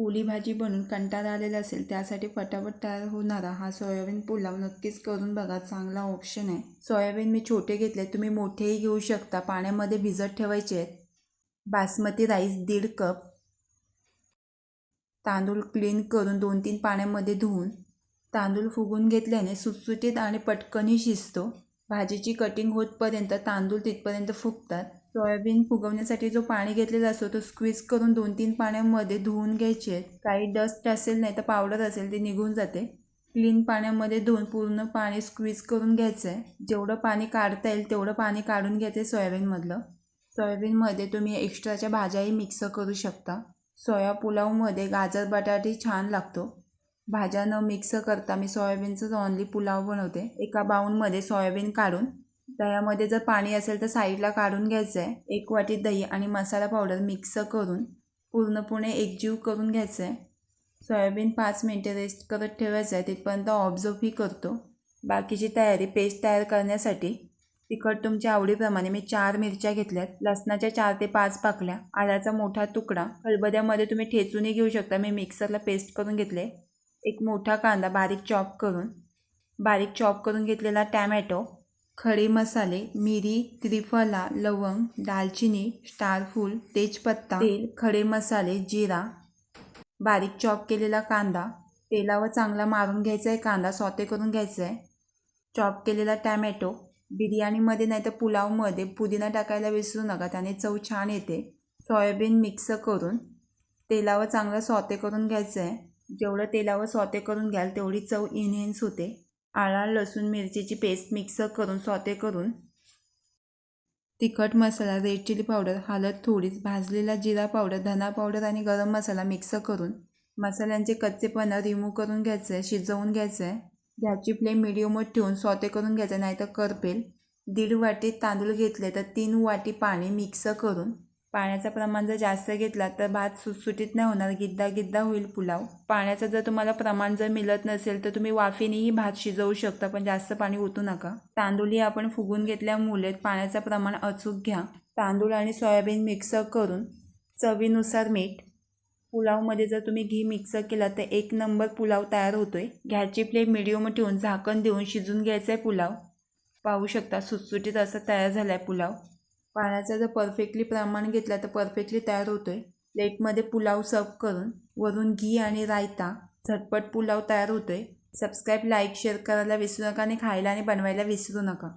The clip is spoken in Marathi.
पोळी भाजी बनवून कंटाळा आलेला असेल त्यासाठी फटाफट तयार होणारा हा सोयाबीन पुलाव नक्कीच करून बघा. चांगला ऑप्शन आहे. सोयाबीन मी छोटे घेतले, तुम्ही मोठेही घेऊ शकता. पाण्यामध्ये भिजत ठेवायचे आहेत. Basmati rice 1.5 cup. तांदूळ क्लीन करून 2-3 पाण्यामध्ये धुवून तांदूळ फुगून घेतल्याने सुटसुटीत आणि पटकनही शिजतो. भाजीची कटिंग होतपर्यंत तांदूळ तिथपर्यंत फुगतात. सोयाबीन फुगवण्यासाठी जो पाणी घेतलेला असतो तो स्क्वीज करून 2-3 पाण्यामध्ये धुवून घ्यायचे आहेत. काही डस्ट असेल नाही तर पावडर असेल ते निघून जाते. क्लीन पाण्यामध्ये धुवून पूर्ण पाणी स्क्वीज करून घ्यायचं आहे. जेवढं पाणी काढता येईल तेवढं पाणी काढून घ्यायचं आहे सोयाबीनमधलं. सोयाबीनमध्ये तुम्ही एक्स्ट्राच्या भाज्याही मिक्स करू शकता. सोया पुलावमध्ये गाजर बटाटे छान लागतो. भाज्या न मिक्स करता मी सोयाबीनचंच ऑनली पुलाव बनवते. एका बाउलमध्ये सोयाबीन काढून दह्यामध्ये जर पाणी असेल तर साईडला काढून घ्यायचं आहे. 1 वाटी दही आणि मसाला पावडर मिक्स करून पूर्णपणे एकजीव करून घ्यायचं आहे. सोयाबीन 5 मिनिटे रेस्ट करत ठेवायचं आहे. तिथपर्यंत ऑब्झर्वही करतो. बाकीची तयारी पेस्ट तयार करण्यासाठी तिखट तुमच्या आवडीप्रमाणे मी 4 मिरच्या घेतल्यात. लसणाच्या 4 ते 5 पाकळ्या. आल्याचा मोठा तुकडा. खलबत्त्यामध्ये तुम्ही ठेचूनही घेऊ शकता. मी मिक्सरला पेस्ट करून घेतले. एक मोठा कांदा बारीक चॉप करून घेतलेला टॅमॅटो. खडे मसाले, मिरी, त्रिफला, लवंग, दालचिनी, स्टारफूल, तेजपत्ता, तेल, खडे मसाले, जिरा, बारीक चॉप केलेला कांदा. तेलावर चांगला मारून घ्यायचा आहे. कांदा सॉते करून घ्यायचा आहे. चॉप केलेला टॅमॅटो. बिर्याणीमध्ये नाही तर पुलावमध्ये पुदिना टाकायला विसरू नका, त्याने चव छान येते. सोयाबीन मिक्स करून तेलावर चांगलं सॉते करून घ्यायचं आहे. जेवढं तेलावर सॉते करून घ्याल तेवढी चव इन्हेन्स होते. आला लसूण मिरचीची पेस्ट मिक्स करून सॉते करून तिखट मसाला, रेड चिली पावडर, हळद थोडीच, भाजलेला जिरा पावडर, धना पावडर आणि गरम मसाला मिक्स करून मसाल्यांचे कच्चेपणा रिमूव्ह करून घ्यायचं आहे. शिजवून घ्यायचं आहे. गॅसची फ्लेम मिडियमवर ठेवून सॉते करून घ्यायचं नाही तर करपेल. 1.5 वाटी तांदूळ घेतले तर 3 वाटी पाणी मिक्स करून. पाण्याचं प्रमाण जर जास्त घेतला तर भात सुटसुटीत नाही होणार, गिद्दा होईल पुलाव. पाण्याचं जर तुम्हाला प्रमाण जर मिळत नसेल तर तुम्ही वाफेनेही भात शिजवू शकता, पण जास्त पाणी ओतू नका. तांदूळही आपण फुगून घेतल्यामुळे पाण्याचं प्रमाण अचूक घ्या. तांदूळ आणि सोयाबीन मिक्स करून चवीनुसार मीठ. पुलावमध्ये जर तुम्ही घी मिक्स केला तर 1 नंबर पुलाव तयार होतोय. गॅसची फ्लेम मिडियम ठेवून झाकण देऊन शिजून घ्यायचा आहे पुलाव. पाहू शकता सुटसुटीत असं तयार झाला आहे पुलाव. पाण्याचं जर परफेक्टली प्रमाण घेतलं तर परफेक्टली तयार होतोय. प्लेटमध्ये पुलाव सर्व करून वरून घी आणि रायता. झटपट पुलाव तयार होतोय. सबस्क्राईब, लाईक, शेअर करायला विसरू नका आणि खायला आणि बनवायला विसरू नका.